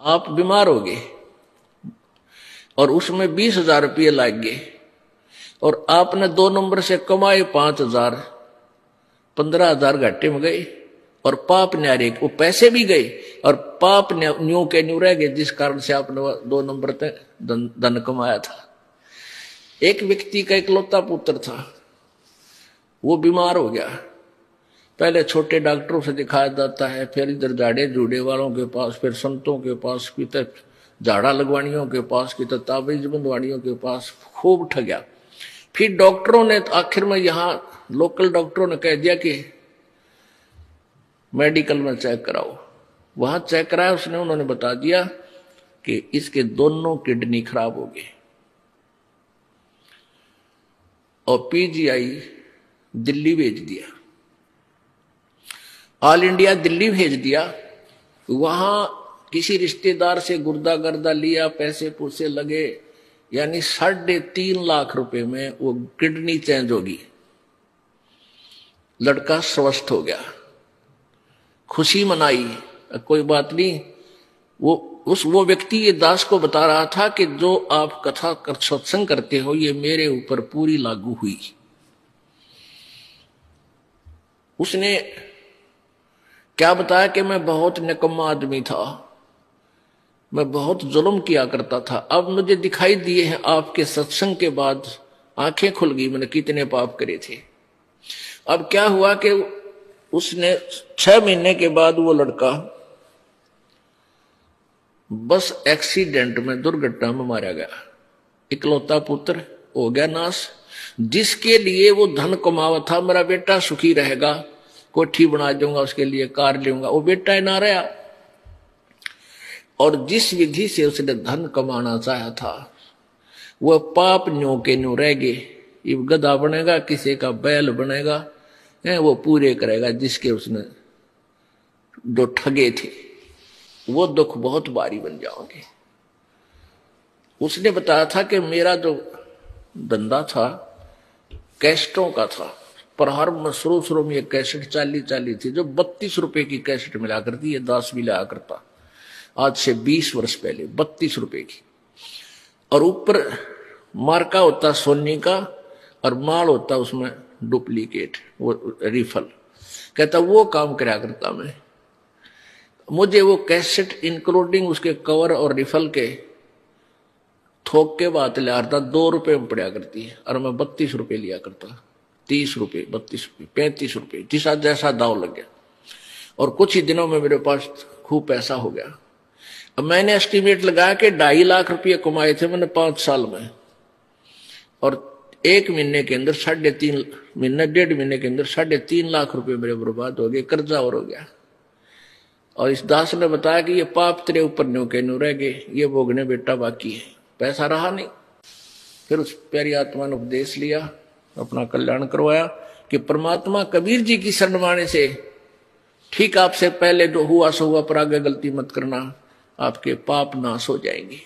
आप बीमार हो गए और उसमें 20,000 रुपये लग गए और आपने 2 नंबर से कमाए 5,000, 15,000 घाटे में गए और पाप न्यारे वो पैसे भी गए और पाप न्यू के न्यू रह गए, जिस कारण से आपने 2 नंबर तक धन कमाया था। एक व्यक्ति का इकलौता पुत्र था, वो बीमार हो गया। पहले छोटे डॉक्टरों से दिखाया जाता है, फिर इधर झाड़े जूड़े वालों के पास, फिर संतों के पास, की तक झाड़ा लगवानियों के पास, की तक ताबीज बंधवानियों के पास खूब ठगया। फिर डॉक्टरों ने आखिर में यहाँ लोकल डॉक्टरों ने कह दिया कि मेडिकल में चेक कराओ। वहां चेक कराया उसने, उन्होंने बता दिया कि इसके दोनों किडनी खराब हो गए और पीजीआई दिल्ली भेज दिया, ऑल इंडिया दिल्ली भेज दिया। वहां किसी रिश्तेदार से गुर्दा गर्दा लिया, पैसे पूसे लगे, यानी 3.5 लाख रुपए में वो किडनी चेंज होगी। लड़का स्वस्थ हो गया, खुशी मनाई, कोई बात नहीं। वो व्यक्ति ये दास को बता रहा था कि जो आप कथा कर सत्संग करते हो ये मेरे ऊपर पूरी लागू हुई। उसने क्या बताया कि मैं बहुत निकम्मा आदमी था, मैं बहुत जुल्म किया करता था, अब मुझे दिखाई दिए हैं आपके सत्संग के बाद, आंखें खुल गई, मैंने कितने पाप करे थे। अब क्या हुआ कि उसने 6 महीने के बाद वो लड़का बस एक्सीडेंट में, दुर्घटना में मारा गया। इकलौता पुत्र हो गया नाश, जिसके लिए वो धन कमावा था, मेरा बेटा सुखी रहेगा, कोठी बना दूंगा, उसके लिए कार लूंगा, वो बेटा ही ना रहा। और जिस विधि से उसने धन कमाना चाहा था वह पाप न्यू के न्यू रह गए। ये गधा बनेगा, किसी का बैल बनेगा, वो पूरे करेगा जिसके उसने जो ठगे थे, वो दुख बहुत भारी बन जाओगे। उसने बताया था कि मेरा जो धंधा था कैसेटों का था, पर हर शुरू में ये कैसेट 40 थी, जो 32 रुपए की कैसेट मिला करती, ये 10 भी लाया करता, आज से 20 वर्ष पहले 32 रुपए की। और ऊपर मार्का होता सोनी का और माल होता उसमें डुप्लीकेट, वो रिफल। कहता वो काम करा करता मैं, मुझे वो कैसेट इंक्लूडिंग उसके कवर और रिफल के थोक के बात ले आता 2 रुपए में पड़ा करती है, और मैं 32 रुपए लिया करता, 30 रुपए, 32 रुपए, 35 रुपए, जिसा जैसा दाव लग गया। और कुछ ही दिनों में मेरे पास खूब पैसा हो गया। अब मैंने एस्टिमेट लगाया कि 2.5 लाख रुपये कमाए थे मैंने 5 साल में, और 1 महीने के अंदर 3.5 महीने, 1.5 महीने के अंदर 3.5 लाख रुपए मेरे बर्बाद हो गए, कर्जा और हो गया। और इस दास ने बताया कि ये पाप तेरे ऊपर न्यू के न्यू रह गए, ये भोगने बेटा बाकी है, पैसा रहा नहीं। फिर उस प्यारी आत्मा ने उपदेश लिया, अपना कल्याण करवाया कि परमात्मा कबीर जी की शरण माने से ठीक आपसे पहले जो हुआ सो हुआ, पर आगे गलती मत करना, आपके पाप नाश हो जाएंगे।